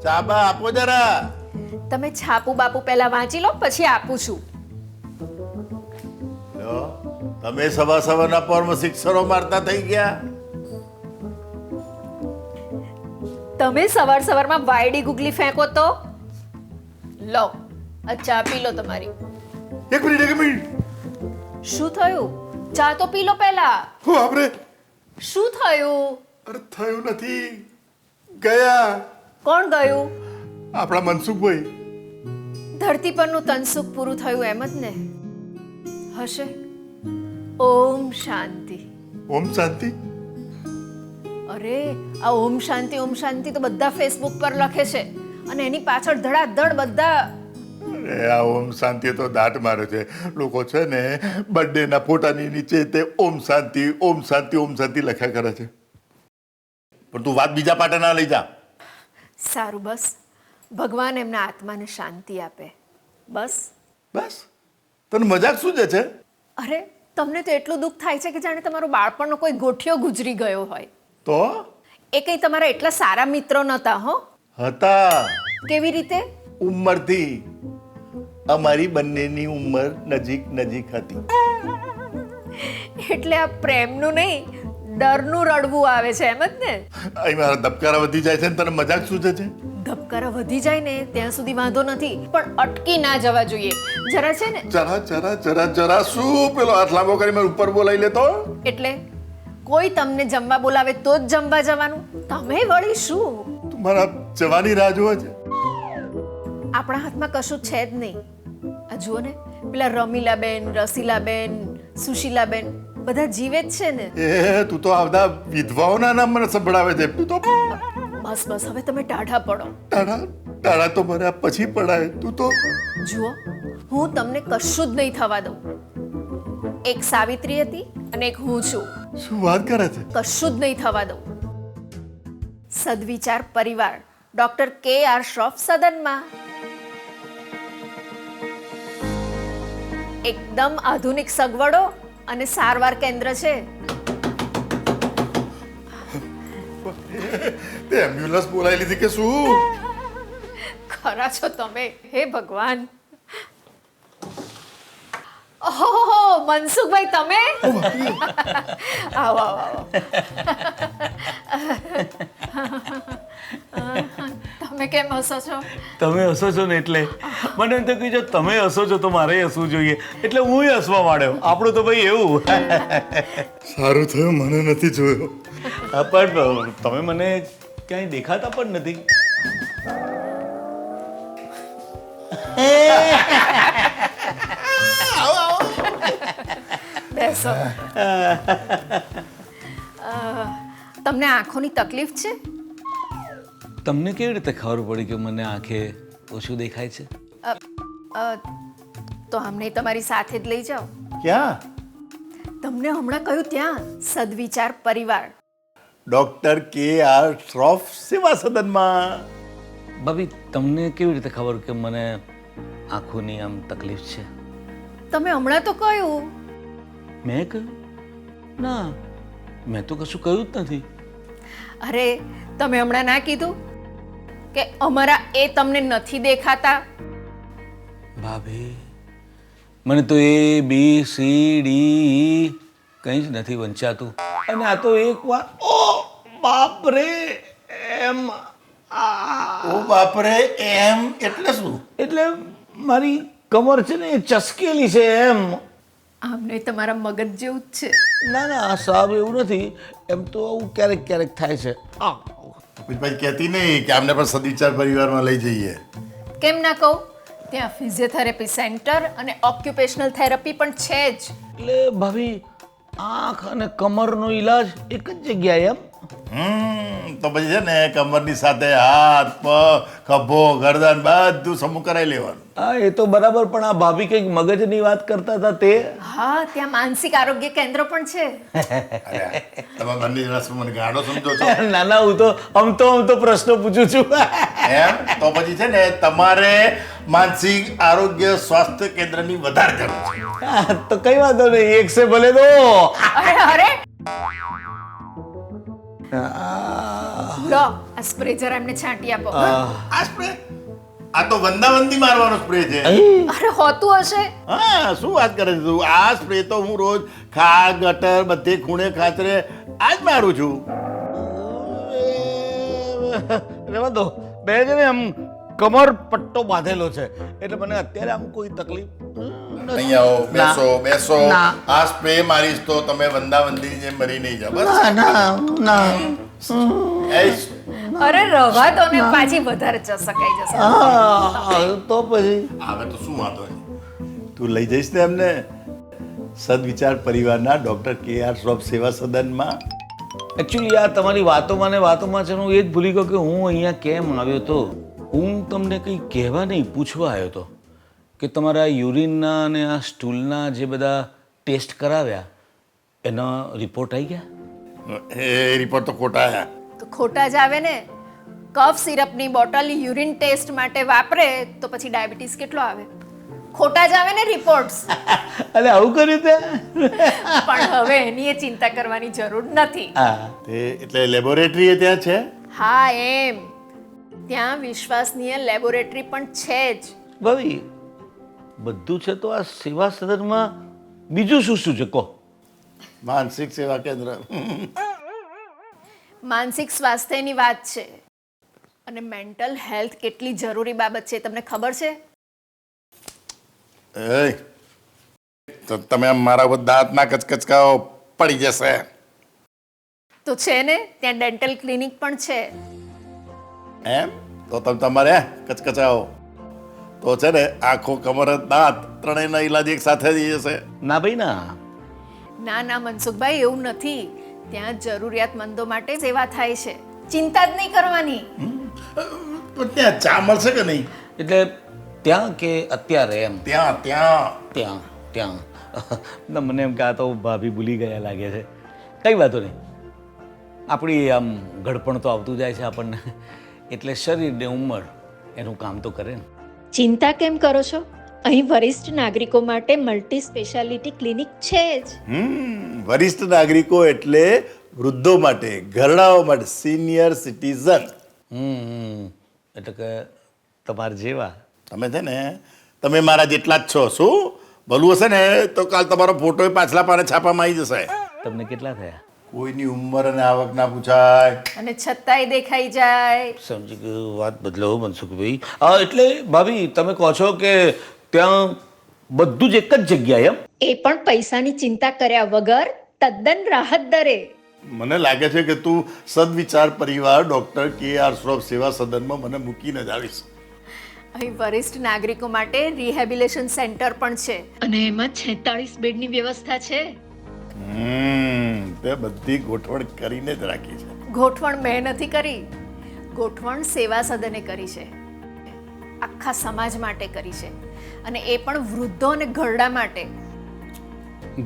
ચાબા આપો જરા. તમે છાપુ બાપુ પહેલા વાંચી લો, પછી આપું છું. લો, તમે સવા સવારના પોરમાં સિક્સરો મારતા થઈ ગયા. તમે સવાર સવારમાં વાયડી ગુગલી ફેંકો તો લો, આ ચા પી લો તમારી. એક મિનિટ. શું થયું? ચા તો પી લો પહેલા. હું આપણે શું થયું? અરે થયું નથી. ગયા કોણ ગયું? આપણા મનસુખભાઈ. ધરતી પરનું તનસુખ પૂરું થયું એમ જ ને હશે. ઓમ શાંતિ. ઓમ શાંતિ. અરે આ ઓમ શાંતિ તો બધા ફેસબુક પર લખે છે અને એની પાછળ ધડાધડ બધા. અરે આ ઓમ શાંતિ તો દાટ મારે છે. લોકો છે ને બર્થડે ના ફોટાની નીચે તે ઓમ શાંતિ લખ્યા કરે છે. પણ તું વાત બીજા પાટે ના લઈ જા. સારું, બસ ભગવાન એમના આત્માને શાંતિ આપે. બસ. તને મજાક શું છે? અરે તમને તો એટલું દુઃખ થાય છે કે જાણે તમારો બાળપણનો કોઈ ગોઠિયો ગુજરી ગયો હોય. તો એ કઈ તમારા એટલા સારા મિત્રો નહોતા હો? હતા. કેવી રીતે? ઉંમરથી અમારી બંનેની ઉંમર નજીક હતી. એટલે આ પ્રેમનું નહીં, ડરનું રડવું આવે છે એમ જ ને? અહીં મારા ધબકારા વધી જાય છે ને તને મજાક શું છે? ધબકારા વધી જાય ને ત્યાં સુધી વાંધો નથી, પણ અટકી ના જવા જોઈએ. જરા છે ને જરા શું પેલો હાથ લાંબો કરી મને ઉપર બોલાવી લેતો. એટલે કોઈ તમને જમવા બોલાવે તો જ જમવા જવાનું. તમે વળી શું? તું મારા જવાની રાહ જોવે છે? આપણા હાથમાં કશું છે જ નહીં. આ જુઓ ને, પેલા રમીલાબેન, રસીલાબેન, સુશીલાબેન બધા જીવે જ છે ને. તું તો આ બધા વિધવાઓના નામ મને સંભળાવે છે. તું તો બસ હવે તમે ટાઢા પડો. તારા તો મને પછી પડાય. તું તો જુઓ, હું તમને કશું જ નહીં થવા દઉં. એક સાવિત્રી હતી અને એક હું છું. શું વાત કરે છે? કશું જ નહીં થવા દઉં. સદવિચાર પરિવાર, ડોક્ટર KR શ્રોફ સદનમાં. એકદમ આધુનિક સગવડો અને સારવાર કેન્દ્ર છે. તે એમ્બ્યુલન્સ બોલાવી લીધી કે શું? ખરા છો તમે. હે ભગવાન. ઓહો, મનસુખભાઈ તમે? આવો. તમે કેમ હસો છો? તમે હસો છો ને એટલે મને એમ થયું કે જો તમે હસો છો તો મારે હસવું જોઈએ, એટલે હું હસવા માંડ્યો. આપણું તો ભાઈ એવું. સારું થયું મને નથી જોયો. હા, પણ તમે મને ક્યાંય દેખાતા પણ નથી. બેસો. તમને આંખોની તકલીફ છે? તમને કેવી રીતે ખબર પડી કે મને આંખે ઓછું દેખાય છે? તો અમને તમારી સાથે જ લઈ જાઓ. ક્યાં? તમને હમણાં કહ્યું ત્યાં, સદવિચાર પરિવાર. ડોક્ટર KR શ્રોફ સેવા સદનમાં. ભાભી, તમને કેવી રીતે ખબર કે મને આંખોની આમ તકલીફ છે? તમે હમણાં તો કહ્યું. મેં કહ્યું? ના, મેં તો કશું કહ્યું જ નથી. અરે તમે હમણાં ના કીધું કે અમારા એ તમને નથી દેખાતા? ભાભી, મને તો ABCD કંઈ જ નથી વંચાતું. અને આ તો એક વાર ઓ બાપરે એમ. ઓ બાપરે એમ એટલે શું? એટલે મારી કમર છે ને એ ચસકેલી છે એમ. આમને તમારા મગજ જેવું જ છે. ના સાહેબ, એવું નથી. એમ તો આવું ક્યારેક થાય છે. ભાઈ કહેતી નહીં કે આમને પણ સદવિચાર પરિવારમાં લઈ જઈએ. કેમ ના કહું? ત્યાં ફિઝિયોથેરાપી સેન્ટર અને ઓક્યુપેશનલ થેરપી પણ છે જ. એટલે ભાભી, આંખ અને કમરનો ઈલાજ એક જ જગ્યાએ એમ? તો પછી છે ને કમરની સાથે હાથ, પગ, ખભો, ગરદન બધું સમૂહ કરાવી લેવાનું. હા, એ તો બરાબર, પણ આ ભાભી કંઈક મગજની વાત કરતા હતા તે. હા, ત્યાં માનસિક આરોગ્ય કેન્દ્ર પણ છે. તમે બંને જણા મને ગાડો સમજો છો? ના, હું તો આમ તો પ્રશ્નો પૂછું છું. એમ તો પછી છે ને તમારે માનસિક આરોગ્ય સ્વાસ્થ્ય કેન્દ્રની વધારે જરૂર છે. તો કઈ વાંધો નહીં, એક સે ભલે દો. અરે લો આ સ્પ્રે જરા એમને છાંટી આપો આ સ્પ્રે આ તો વંદાવંદી મારવાનો સ્પ્રે છે અરે હોતું હશે હા શું વાત કરે છે તું આ સ્પ્રે તો હું રોજ ખા ગટર બધે ખૂણે ખાચરે આ જ મારું છું રહેવા દો બે છે ને આમ કમર પટ્ટો બાંધેલો છે એટલે મને અત્યારે આમ કોઈ તકલીફ નહીં આવો બેસો બેસો ના. આ સ્પ્રે મારીશ તો તમે વંદાવંદી જેમ મરી નહીં જાવ બસ એશ. અરે રવા તો ને પાછી વધારે ચસકાઈ જશે તો પછી હવે તો શું વાંધો નહીં તું લઈ જઈશ ને એમને સદવિચાર પરિવારના ડોક્ટર KR શ્રોફ સેવા સદનમાં એકચ્યુઅલી આ તમારી વાતોમાં ને વાતોમાં છે ને હું એ જ ભૂલી ગયો કે હું અહીંયા કેમ આવ્યો તો હું તમને કંઈ કહેવા નહીં પૂછવા આવ્યો હતો કે તમારા યુરિનના અને આ સ્ટૂલના જે બધા ટેસ્ટ કરાવ્યા એના રિપોર્ટ આવી ગયા એ રિપોર્ટ તો ખોટા આવ્યા તો ખોટા જ આવે ને કફ સિરપની બોટલ યુરિન ટેસ્ટ માટે વાપરે તો પછી ડાયાબિટીસ કેટલો આવે ખોટા જ આવે ને રિપોર્ટ્સ અરે આવું કર્યું તે પણ હવે એની એ ચિંતા કરવાની જરૂર નથી હા તે એટલે લેબોરેટરી ત્યાં છે હા એમ ત્યાં વિશ્વસનીય લેબોરેટરી પણ છે જ ભાઈ બધું છે તો આ સેવા સદનમાં બીજું શું શું છે કહો માનસિક સેવા કેન્દ્ર માનસિક સ્વાસ્થ્યની વાત છે અને મેન્ટલ હેલ્થ કેટલી જરૂરી બાબત છે તમને ખબર છે એ તો તમે આમ મારા ઉપર દાંત ના કચકચકાઓ પડી જશે તો છે ને ત્યાં ડેન્ટલ ક્લિનિક પણ છે એમ તો તમે તમારે કચકચાઓ તો છે ને આંખો કમર દાંત ત્રણેયના ઈલાજ એક સાથે થઈ જશે ના ભાઈ ના ના ના મનસુખભાઈ એવું નથી ત્યાં જરૂરિયાતમંદો માટે સેવા થાય છે ચિંતા જ નહીં કરવાની પણ ત્યાં ચા મળશે કે નહીં એટલે ત્યાં કે અત્યારે એમ ત્યાં ત્યાં ત્યાં ત્યાં ના મને એમ કે આ તો ભાભી ભૂલી ગયા લાગે છે કઈ વાતો નહીં આપણી આમ ઘડપણ તો આવતું જાય છે આપણને એટલે શરીર ને ઉંમર એનું કામ તો કરે ને ચિંતા કેમ કરો છો અહીં વરિષ્ઠ નાગરિકો માટે મલ્ટી સ્પેશિયાલિટી ક્લિનિક છે જ વરિષ્ઠ નાગરિકો એટલે વૃદ્ધો માટે ઘરડાઓ માટે સિનિયર સિટીઝન એટલે કે તમારે જેવા તમે છે ને તમે મારા જેટલા જ છો શું ભલું હશે ને તો કાલ તમારો ફોટો પાછલા પાને છાપામાં આવી જશે તમને કેટલા થયા કોઈની ઉંમર અને આવક ના પૂછાય અને છતાંય દેખાઈ જાય સમજી ગયો વાત બદલો મનસુખભાઈ હા એટલે ભાભી તમે કહો છો કે ત્યાં બધું જ એક જ જગ્યાએ એમ એ પણ પૈસાની ચિંતા કર્યા વગર તદ્દન રાહત દરે મને લાગે છે કે તું સદવિચાર પરિવાર ડોક્ટર KR શ્રોફ સેવા સદનમાં મને મૂકીને જ આવીશ અહીં વરિષ્ઠ નાગરિકો માટે રિહેબિલેશન સેન્ટર પણ છે અને એમાં 46 બેડની વ્યવસ્થા છે તે બધી ગોઠવણ કરીને જ રાખી છે ગોઠવણ મેં નથી કરી ગોઠવણ સેવા સદને કરી છે આખા સમાજ માટે કરી છે અને એ પણ વૃદ્ધો અને ઘરડા માટે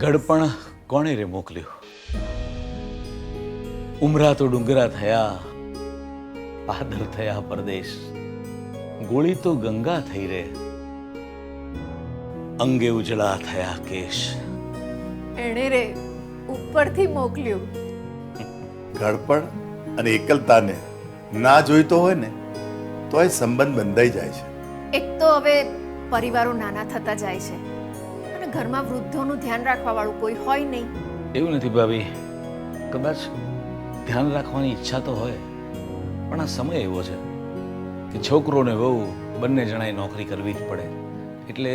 ગડપણ કોણે રે મોકલ્યું ઉમરા તો ડુંગરા થયા પાદર થયા પરદેશ ગોળી તો ગંગા થઈ રે અંગે ઉજળા થયા કેશ એણે રે ઉપરથી મોકલ્યું ઘડપણ અને એકલતાને ના જોઈતો હોય ને તો એ સંબંધ બંધાઈ જાય છે એક તો હવે પરિવારો નાના થતા જાય છે અને ઘરમાં વૃદ્ધોનું ધ્યાન રાખવા વાળું કોઈ હોય નહીં એવું નથી ભાભી કદાચ ધ્યાન રાખવાની ઈચ્છા તો હોય પણ આ સમય એવો છે કે છોકરો ને વહુ બંને જણાએ નોકરી કરવી જ પડે એટલે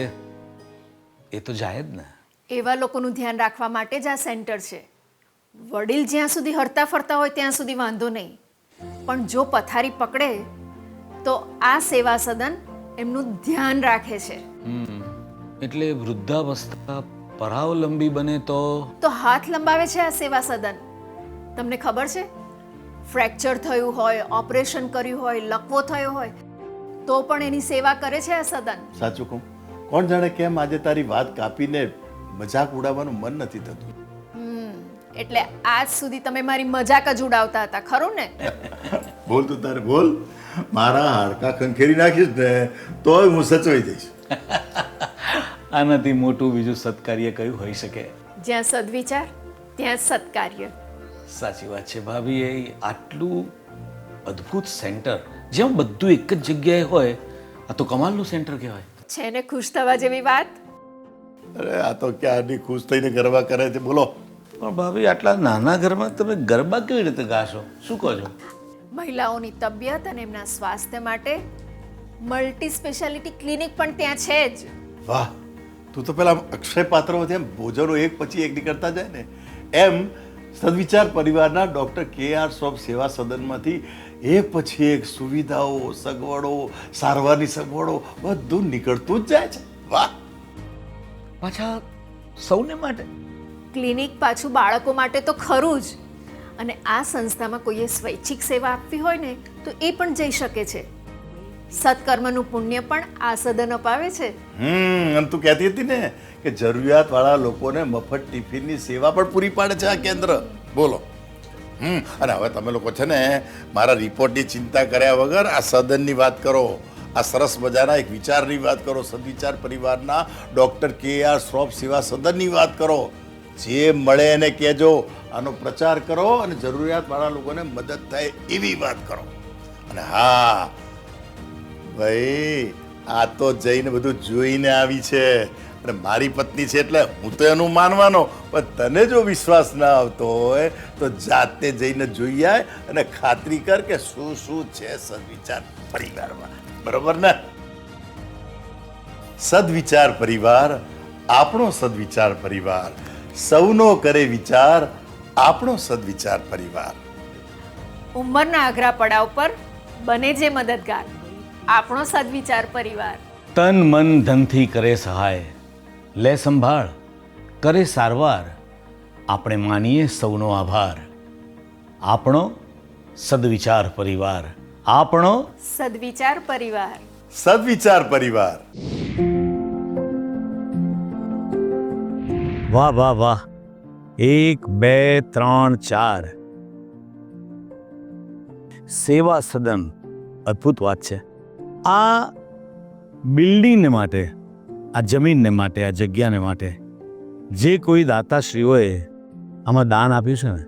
એ તો જાય જ ને એવા લોકોનું ધ્યાન રાખવા માટે જ આ સેન્ટર છે વડીલ જ્યાં સુધી હરતા ફરતા હોય ત્યાં સુધી વાંધો નહીં પણ જો પથારી પકડે તો આ સેવા સદન એમનું ધ્યાન રાખે છે એટલે વૃદ્ધાવસ્થા પરાવલંબી બને તો હાથ લંબાવે છે આ સેવા સદન તમને ખબર છે ફ્રેક્ચર થયું હોય ઓપરેશન કર્યું હોય લકવો થયો હોય તો પણ એની સેવા કરે છે આ સદન સાચું કહું કોણ જાણે કેમ આજે તારી વાત કાપીને મજાક ઉડાવવાનું મન નથી થતું એટલે આજ સુધી તમે મારી મજાક જ ઉડાવતા હતા ખરું ને બોલ તું તારે બોલ મારા હાડકા ખંખેરી નાખીશ ને તોય હું સચવાઈ જઈશ આનાથી મોટું બીજું સત્કાર્ય કયું હોઈ શકે જ્યાં સદવિચાર ત્યાં સત્કાર્ય સાચી વાત છે ભાભી એ આટલું અદ્ભુત સેન્ટર જ્યાં બધું એક જ જગ્યાએ હોય, આ તો કમાલનું સેન્ટર કહેવાય. છે ને ખુશ થવા જેવી વાત. અરે આ તો ક્યારની ખુશ થઈને ગરબા કરે છે. બોલો. પણ ભાભી, આટલા નાના ઘરમાં તમે ગરબા કેવી રીતે ગાશો? શું કહો છો? મહિલાઓની તબિયત અને એમના સ્વાસ્થ્ય માટે મલ્ટી સ્પેશિયાલિટી ક્લિનિક પણ ત્યાં છે જ. વાહ, તું તો પેલા અક્ષય પાત્રમાંથી એમ ભોજનો એક પછી એક નીકળતા જાય ને, એમ સદવિચાર પરિવારના ડૉક્ટર KR શ્રોફ સેવા સદનમાંથી એક પછી એક સુવિધાઓ, સગવડો, સારવારની સગવડો બધું નીકળતું જ જાય છે. વાહ. પાછા સૌને માટે. ક્લિનિક પાછું બાળકો માટે તો ખરું જ. અને આ સંસ્થામાં કોઈએ સ્વૈચ્છિક સેવા આપવી હોય ને તો એ પણ જઈ શકે છે. સત્કર્મનું પુણ્ય પણ આ સદન અપાવે છે. અને તું કહેતી હતી ને કે જરૂરિયાતવાળા લોકોને મફત ટિફિનની સેવા પણ પૂરી પાડે છે આ કેન્દ્ર. બોલો. અને હવે તમે લોકો છે ને મારા રિપોર્ટની ચિંતા કર્યા વગર આ સદનની વાત કરો, આ સરસ મજાના એક વિચારની વાત કરો, સદવિચાર પરિવારના ડૉક્ટર KR શ્રોફ સેવા સદનની વાત કરો. જે મળે એને કહેજો, આનો પ્રચાર કરો અને જરૂરિયાતવાળા લોકોને મદદ થાય એવી વાત કરો. અને હા ભાઈ, આ તો જઈને બધું જોઈને આવી છે અને મારી પત્ની છે એટલે હું તો એનું માનવાનો, પણ તને જો વિશ્વાસ ના આવતો હોય તો જાતે જઈને જોઈ આય અને ખાતરી કર કે શું શું છે સદવિચાર પરિવારમાં. બરોબર ને? સદવિચાર પરિવાર, આપણો સદવિચાર પરિવાર, સૌનો કરે વિચાર, આપણો સદવિચાર પરિવાર. ઉંમરના અઘરા પડાવ પર બને જે મદદગાર, આપણો સદવિચાર પરિવાર. તન મન ધનથી કરે સહાય, લે સંભાળ, કરે સારવાર, આપણે માનીએ સૌનો આભાર. આપણો સદવિચાર પરિવાર, આપણો સદવિચાર પરિવાર. સદવિચાર પરિવાર. વાહ વાહ વાહ. 1 2 3 4 સેવા સદન. અદ્ભુત વાત છે. આ બિલ્ડિંગને માટે, આ જમીનને માટે, આ જગ્યાને માટે જે કોઈ દાતાશ્રીઓએ આમાં દાન આપ્યું છે ને,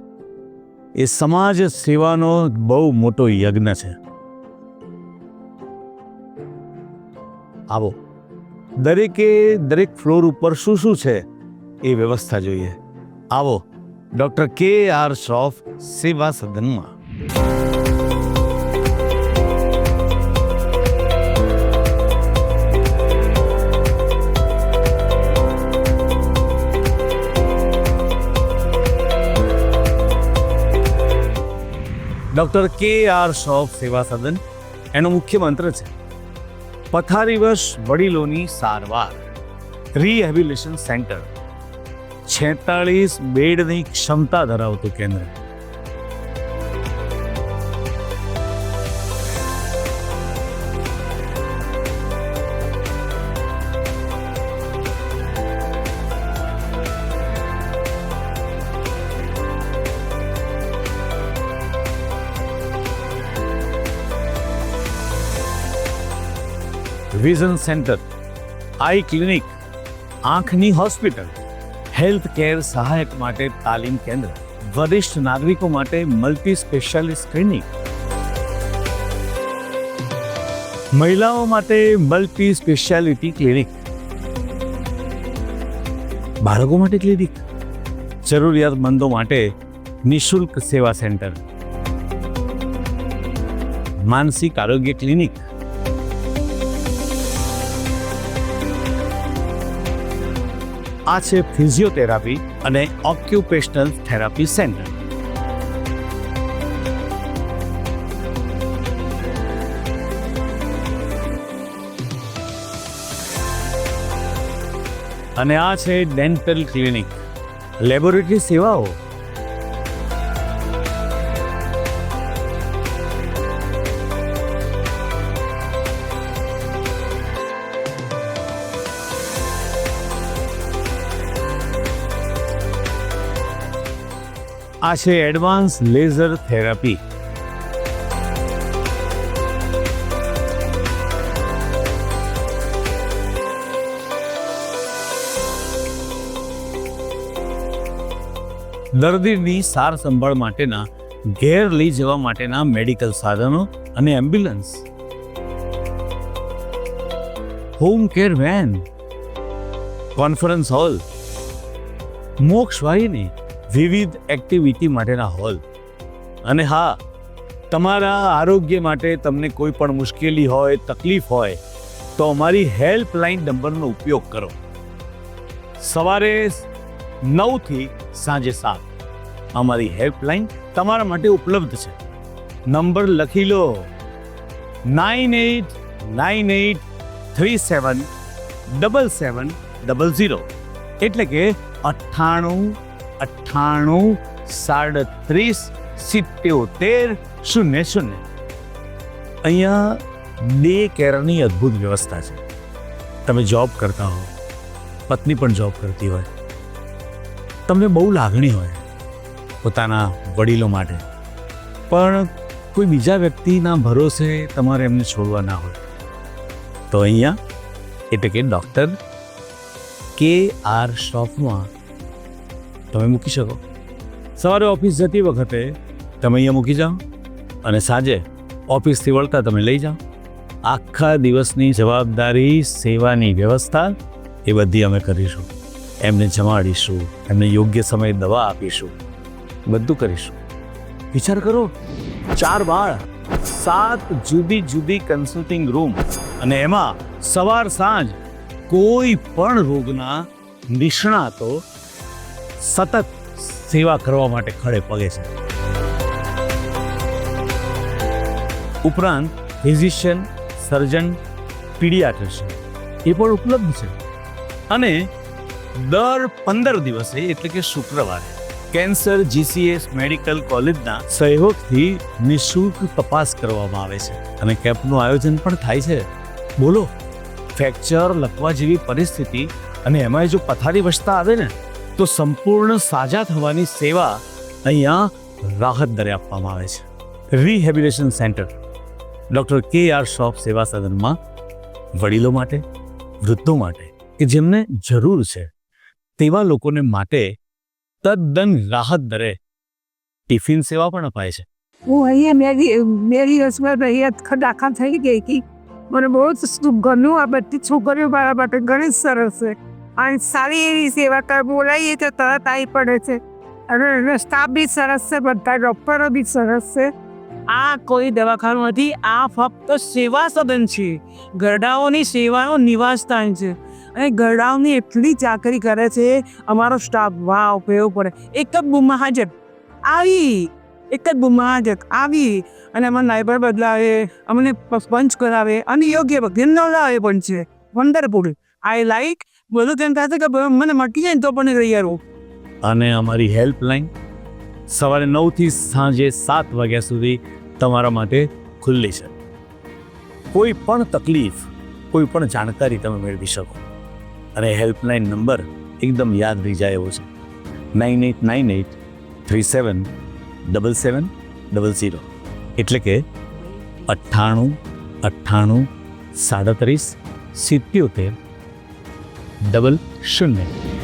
એ સમાજ સેવાનો બહુ મોટો યજ્ઞ છે. આવો, દરેક ફ્લોર ઉપર શું શું છે એ વ્યવસ્થા જોઈએ. આવો ડૉક્ટર KR શ્રોફ સેવા સદનમાં. ડૉક્ટર KR શ્રોફ સેવા સદન, એનો મુખ્ય મંત્ર છે પથારીવશ વડીલોની સારવાર. રિહેબિલિટેશન સેન્ટર, 46 બેડની ક્ષમતા ધરાવતું કેન્દ્ર. વિઝન સેન્ટર, આઈ ક્લિનિક, આંખની હોસ્પિટલ, હેલ્થ કેર સહાયક માટે તાલીમ કેન્દ્ર, વરિષ્ઠ નાગરિકો માટે મલ્ટી સ્પેશિયાલિસ્ટ ક્લિનિક, મહિલાઓ માટે મલ્ટી સ્પેશિયાલિટી ક્લિનિક, બાળકો માટે ક્લિનિક, જરૂરિયાતમંદો માટે નિઃશુલ્ક સેવા સેન્ટર, માનસિક આરોગ્ય ક્લિનિક, આ છે ફિઝિયોથેરાપી અને ઓક્યુપેશનલ થેરાપી સેન્ટર. અને આ છે ડેન્ટલ ક્લિનિક, લેબોરેટરી સેવાઓ, આ છે એડવાન્સ લેઝર થેરાપી, દર્દીની સાર સંભાળ માટેના ઘેર લઈ જવા માટેના મેડિકલ સાધનો અને ambulance, home care van, conference hall, મોક્ષ વાહિની, વિવિધ એક્ટિવિટી માટેના હોલ. અને હા, તમારા આરોગ્ય માટે તમને કોઈ પણ મુશ્કેલી હોય, તકલીફ હોય તો અમારી હેલ્પલાઇન નંબરનો ઉપયોગ કરો. સવારે 9 થી સાંજે 7 અમારી હેલ્પલાઇન તમારા માટે ઉપલબ્ધ છે. નંબર લખી લો: 9898377700, એટલે કે 9898377700. અહીંયા ડે કેરની અદ્ભુત વ્યવસ્થા છે. તમે જોબ કરતા હો, પત્ની પણ જોબ કરતી હોય, તમને બહુ લાગણી હોય પોતાના વડીલો માટે, પણ કોઈ બીજા વ્યક્તિના ભરોસે તમારે એમને છોડવા ના હોય, તો અહીંયા એટલે કે ડૉક્ટર KR શોપમાં તમે મૂકી શકો. સવારે ઓફિસ જતી વખતે તમે અહીંયા મૂકી જાઓ અને સાંજે ઓફિસથી વળતા તમે લઈ જાઓ. આખા દિવસની જવાબદારી, સેવાની વ્યવસ્થા એ બધી અમે કરીશું. એમને જમાડીશું, એમને યોગ્ય સમયે દવા આપીશું, બધું કરીશું. વિચાર કરો, 4 બાળ, 7 જુદી જુદી કન્સલ્ટિંગ રૂમ, અને એમાં સવાર સાંજ કોઈ પણ રોગના નિષ્ણાતો સતત સેવા કરવા માટે ખડે પગે છે. ઉપરાંત ફિઝિશિયન, સર્જન, પીડિયાટ્રિશિયન એ પણ ઉપલબ્ધ છે. અને દર 15 દિવસે એટલે કે શુક્રવારે કેન્સર GCS મેડિકલ કોલેજના સહયોગથી નિઃશુલ્ક તપાસ કરવામાં આવે છે અને કેમ્પનું આયોજન પણ થાય છે. બોલો, ફ્રેક્ચર લખવા જેવી પરિસ્થિતિ અને એમાં જો પથારી વસતા આવે ને, તો સંપૂર્ણ સાજા થવાની સેવા અહીંયા રાહત દરે આપવામાં આવે છે. Rehabilitation centre doctor KR shop સેવા સદનમાં વડીલો માટે, વૃદ્ધો માટે કે જેમને જરૂર છે તેવા લોકોને માટે તદ્દન રાહત દરે ટિફિન સેવા પણ અપાય છે. હું અહીંયા મેરી રસમાં અહીંયા દાખલ થઈ ગઈ હતી. મને બહુ જ ગમ્યું. આ બધી છોકરીઓ મારા માટે ઘણી સરસ છે અને સારી એવી સેવા કર બોલાવીએ તો તરત આવી પડે છે. અને એનો સ્ટાફ બી સરસ છે, બધા ડૉક્ટરો બી સરસ છે. આ કોઈ દવાખાનું નથી, આ ફક્ત સેવા સદન છે. ગરડાઓની સેવાનો નિવાસસ્થાન છે અને ગરડાઓની એટલી ચાકરી કરે છે અમારો સ્ટાફ. વાવ, કહેવું પડે. એક જ બૂમમાં હાજર આવી અને અમારા નાયબર બદલાવે, અમને પંચ કરાવે અને યોગ્ય વગેરે લાવે પણ છે. વન્ડરફુલ. I like. બધું તેમ થશે કે મને મટી જાય ને તો પણ તૈયાર હોઉં. અને અમારી હેલ્પલાઇન સવારે 9 થી સાંજે 7 વાગ્યા સુધી તમારા માટે ખુલ્લી છે. કોઈ પણ તકલીફ, કોઈ પણ જાણકારી તમે મેળવી શકો. અને હેલ્પલાઇન નંબર એકદમ યાદ રહી જાય એવો છે: 9898377700, એટલે કે 9898377700.